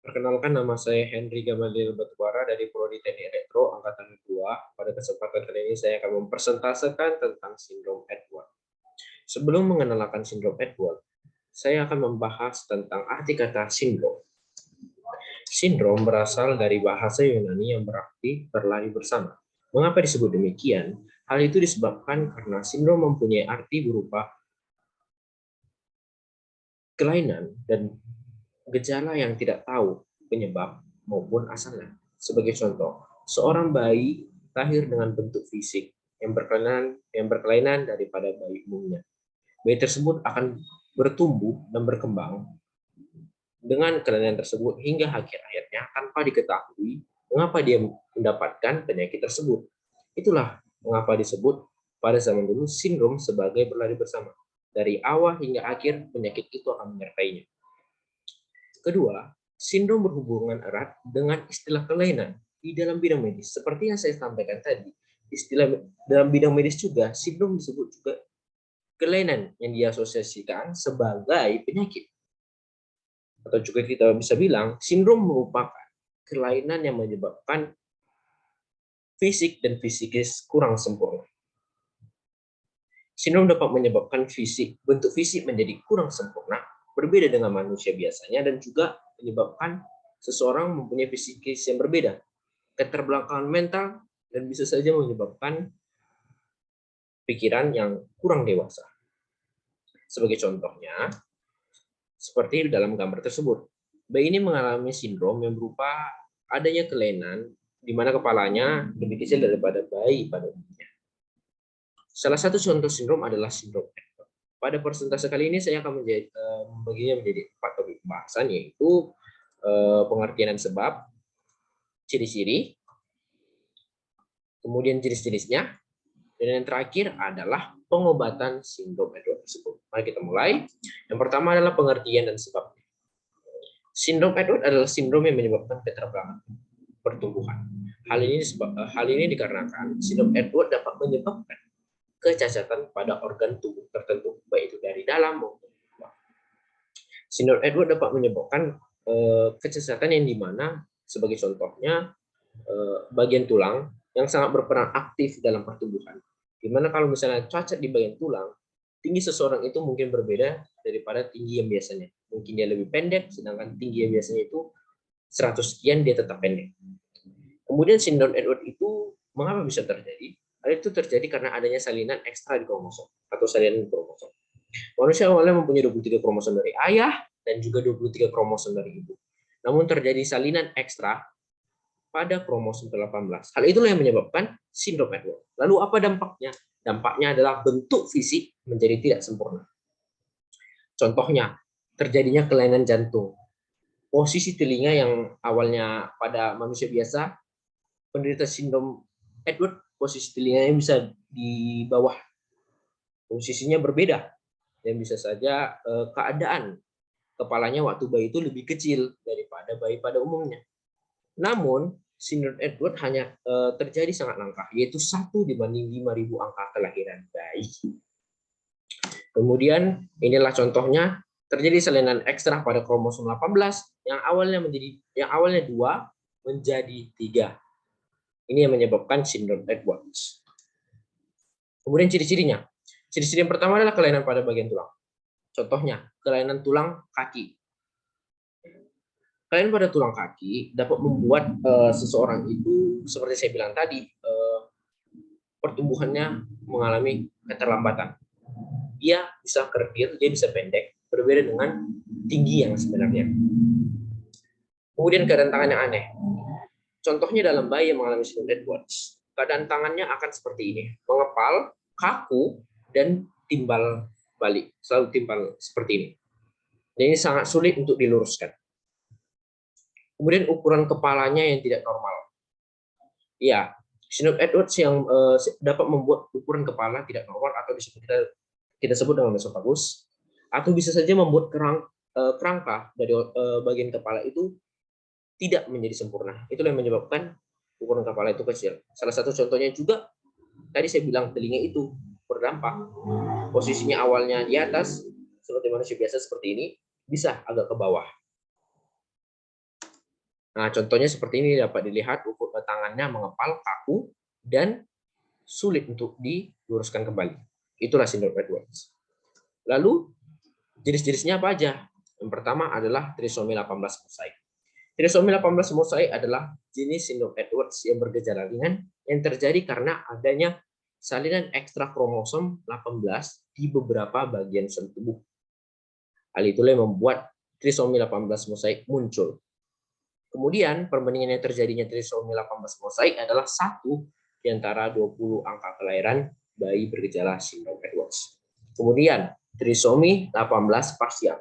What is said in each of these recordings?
Perkenalkan, nama saya Henry Gamaliel Batubara dari Prodi Teknik Elektro Angkatan 2. Pada kesempatan kali ini saya akan mempresentasikan tentang sindrom Edward. Sebelum mengenalkan sindrom Edward, saya akan membahas tentang arti kata sindrom. Sindrom berasal dari bahasa Yunani yang berarti berlari bersama. Mengapa disebut demikian? Hal itu disebabkan karena sindrom mempunyai arti berupa kelainan dan gejala yang tidak tahu penyebab maupun asalnya. Sebagai contoh, seorang bayi lahir dengan bentuk fisik yang berkelainan daripada bayi umumnya. Bayi tersebut akan bertumbuh dan berkembang dengan kelainan tersebut hingga akhir-akhirnya tanpa diketahui mengapa dia mendapatkan penyakit tersebut. Itulah mengapa disebut pada zaman dulu sindrom sebagai berlari bersama. Dari awal hingga akhir penyakit itu akan menyertainya. Kedua, sindrom berhubungan erat dengan istilah kelainan di dalam bidang medis. Seperti yang saya sampaikan tadi, istilah dalam bidang medis juga, sindrom disebut juga kelainan yang diasosiasikan sebagai penyakit. Atau juga kita bisa bilang, sindrom merupakan kelainan yang menyebabkan fisik dan psikis kurang sempurna. Sindrom dapat menyebabkan bentuk fisik menjadi kurang sempurna, berbeda dengan manusia biasanya, dan juga menyebabkan seseorang mempunyai psikis yang berbeda, keterbelakangan mental, dan bisa saja menyebabkan pikiran yang kurang dewasa. Sebagai contohnya, seperti dalam gambar tersebut, bayi ini mengalami sindrom yang berupa adanya kelainan di mana kepalanya lebih kecil daripada bayi pada umumnya. Salah satu contoh sindrom adalah sindrom Edward. Pada persentase kali ini saya akan membaginya menjadi 4 topik pembahasan, yaitu pengertian dan sebab, ciri-ciri, kemudian jenis-jenisnya, dan yang terakhir adalah pengobatan sindrom Edward tersebut. Mari kita mulai. Yang pertama adalah pengertian dan sebab. Sindrom Edward adalah sindrom yang menyebabkan keterbelakangan pertumbuhan. Hal ini dikarenakan sindrom Edward dapat menyebabkan kecacatan pada organ tubuh tertentu, baik itu dari dalam maupun luar. Sindrom Edward dapat menyebabkan kecacatan yang dimana sebagai contohnya bagian tulang yang sangat berperan aktif dalam pertumbuhan. Dimana kalau misalnya cacat di bagian tulang, tinggi seseorang itu mungkin berbeda daripada tinggi yang biasanya. Mungkin dia lebih pendek, sedangkan tinggi yang biasanya itu 100 sekian, dia tetap pendek. Kemudian sindrom Edward itu mengapa bisa terjadi? Hal itu terjadi karena adanya salinan ekstra di kromosom atau salinan kromosom. Manusia awalnya mempunyai 23 kromosom dari ayah dan juga 23 kromosom dari ibu. Namun terjadi salinan ekstra pada kromosom ke-18. Hal itulah yang menyebabkan sindrom Edward. Lalu apa dampaknya? Dampaknya adalah bentuk fisik menjadi tidak sempurna. Contohnya, terjadinya kelainan jantung. Posisi telinga yang awalnya pada manusia biasa, penderita sindrom Edward, posisi telinganya bisa di bawah. Posisinya berbeda. Dan bisa saja keadaan kepalanya waktu bayi itu lebih kecil daripada bayi pada umumnya. Namun, sindrom Edward hanya terjadi sangat langka, yaitu 1 dibanding 5.000 angka kelahiran bayi. Kemudian, inilah contohnya, terjadi salinan ekstra pada kromosom 18 yang awalnya 2 menjadi 3. Ini yang menyebabkan sindrom Edward. Kemudian ciri-cirinya. Ciri-ciri yang pertama adalah kelainan pada bagian tulang. Contohnya, kelainan tulang kaki. Kelainan pada tulang kaki dapat membuat seseorang itu, seperti saya bilang tadi, pertumbuhannya mengalami keterlambatan. Dia bisa kerdil, dia bisa pendek, berbeda dengan tinggi yang sebenarnya. Kemudian keadaan tangan yang aneh. Contohnya dalam bayi yang mengalami sindrom Edward, keadaan tangannya akan seperti ini, mengepal, kaku, dan timbal balik, selalu timbal seperti ini. Dan ini sangat sulit untuk diluruskan. Kemudian ukuran kepalanya yang tidak normal. Ya, sindrom Edwards yang dapat membuat ukuran kepala tidak normal atau kita sebut dengan mesofagus, atau bisa saja membuat kerangka dari bagian kepala itu tidak menjadi sempurna. Itulah yang menyebabkan ukuran kepala itu kecil. Salah satu contohnya juga tadi saya bilang telinga itu berdampak. Posisinya awalnya di atas seperti manusia biasa seperti ini, bisa agak ke bawah. Nah, contohnya seperti ini dapat dilihat tangannya mengepal, kaku, dan sulit untuk diluruskan kembali. Itulah sindrom Edwards. Lalu jenis-jenisnya apa aja? Yang pertama adalah trisomi 18 mosaik. Trisomi 18 mosaik adalah jenis sindrom Edwards yang bergejala ringan yang terjadi karena adanya salinan ekstra kromosom 18 di beberapa bagian sel tubuh. Hal itulah yang membuat trisomi 18 mosaik muncul. Kemudian perbandingan yang terjadinya trisomi 18 mosaik adalah 1 di antara 20 angka kelahiran bayi bergejala sindrom Edwards. Kemudian trisomi 18 parsial.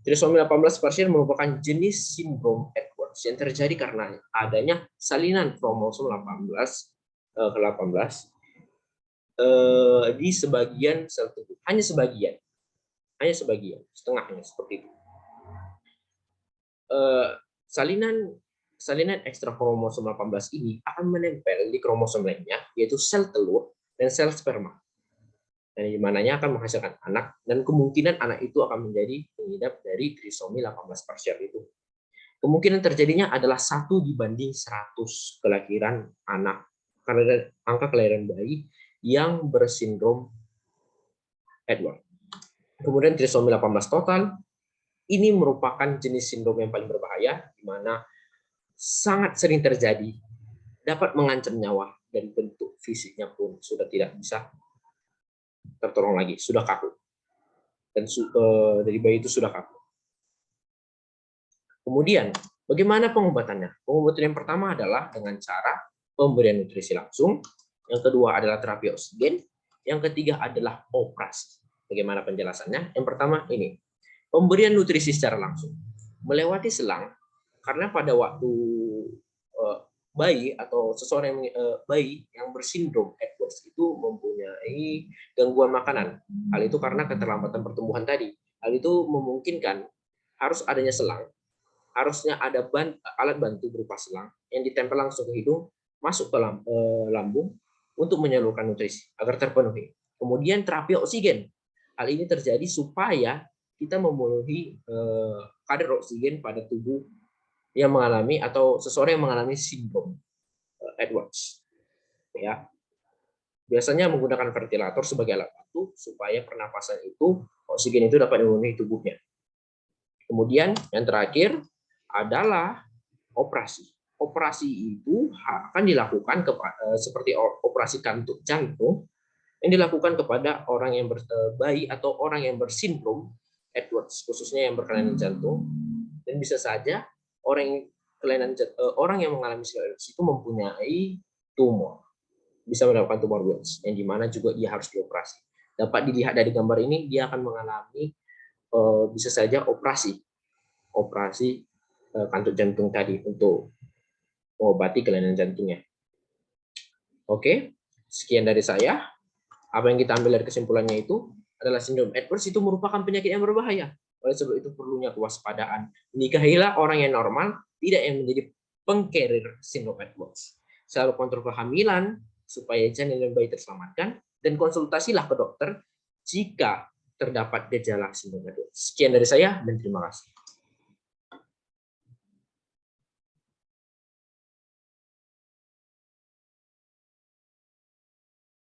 Trisomi 18 parsial merupakan jenis sindrom Edwards yang terjadi karena adanya salinan kromosom 18 ke 18 di sebagian sel tubuh. Hanya sebagian, setengahnya seperti itu. Salinan ekstra kromosom 18 ini akan menempel di kromosom lainnya, yaitu sel telur dan sel sperma. Dan di mananya akan menghasilkan anak, dan kemungkinan anak itu akan menjadi pengidap dari trisomi 18 parsial itu. Kemungkinan terjadinya adalah 1 dibanding 100 kelahiran anak, karena angka kelahiran bayi yang bersindrom Edwards. Kemudian trisomi 18 total, ini merupakan jenis sindrom yang paling berbahaya, di mana sangat sering terjadi, dapat mengancam nyawa, dan bentuk fisiknya pun sudah tidak bisa tertolong lagi, sudah kaku. Dan dari bayi itu sudah kaku. Kemudian, bagaimana pengobatannya? Pengobatan yang pertama adalah dengan cara pemberian nutrisi langsung, yang kedua adalah terapi oksigen, yang ketiga adalah operasi. Bagaimana penjelasannya? Yang pertama ini, pemberian nutrisi secara langsung. Melewati selang, karena pada waktu bayi atau seseorang bayi yang bersindrom Edwards itu mempunyai gangguan makanan. Hal itu karena keterlambatan pertumbuhan tadi. Hal itu memungkinkan harus adanya selang, harusnya ada alat bantu berupa selang yang ditempel langsung ke hidung, masuk ke lambung untuk menyalurkan nutrisi agar terpenuhi. Kemudian terapi oksigen. Hal ini terjadi supaya kita memenuhi kadar oksigen pada tubuh yang mengalami atau seseorang yang mengalami sindrom Edwards. Ya. Biasanya menggunakan ventilator sebagai alat bantu supaya pernapasan itu, oksigen itu dapat memenuhi tubuhnya. Kemudian yang terakhir adalah operasi. Operasi itu akan dilakukan seperti operasi kantuk jantung yang dilakukan kepada orang yang bayi atau orang yang bersindrom Edwards, khususnya yang berkelainan jantung, dan bisa saja orang yang mengalami Edwards itu mempunyai tumor, bisa mendapatkan tumor Wills, yang dimana juga ia harus dioperasi. Dapat dilihat dari gambar ini, dia akan mengalami bisa saja operasi kantuk jantung tadi untuk mengobati kelainan jantungnya. Oke, sekian dari saya. Apa yang kita ambil dari kesimpulannya itu adalah sindrom Edwards itu merupakan penyakit yang berbahaya. Oleh sebab itu perlunya kewaspadaan. Nikahilah orang yang normal, tidak yang menjadi pengcarrier sindrom Edwards. Selalu kontrol kehamilan supaya janin dan bayi terselamatkan, dan konsultasilah ke dokter jika terdapat gejala sindrom Edwards. Sekian dari saya dan terima kasih.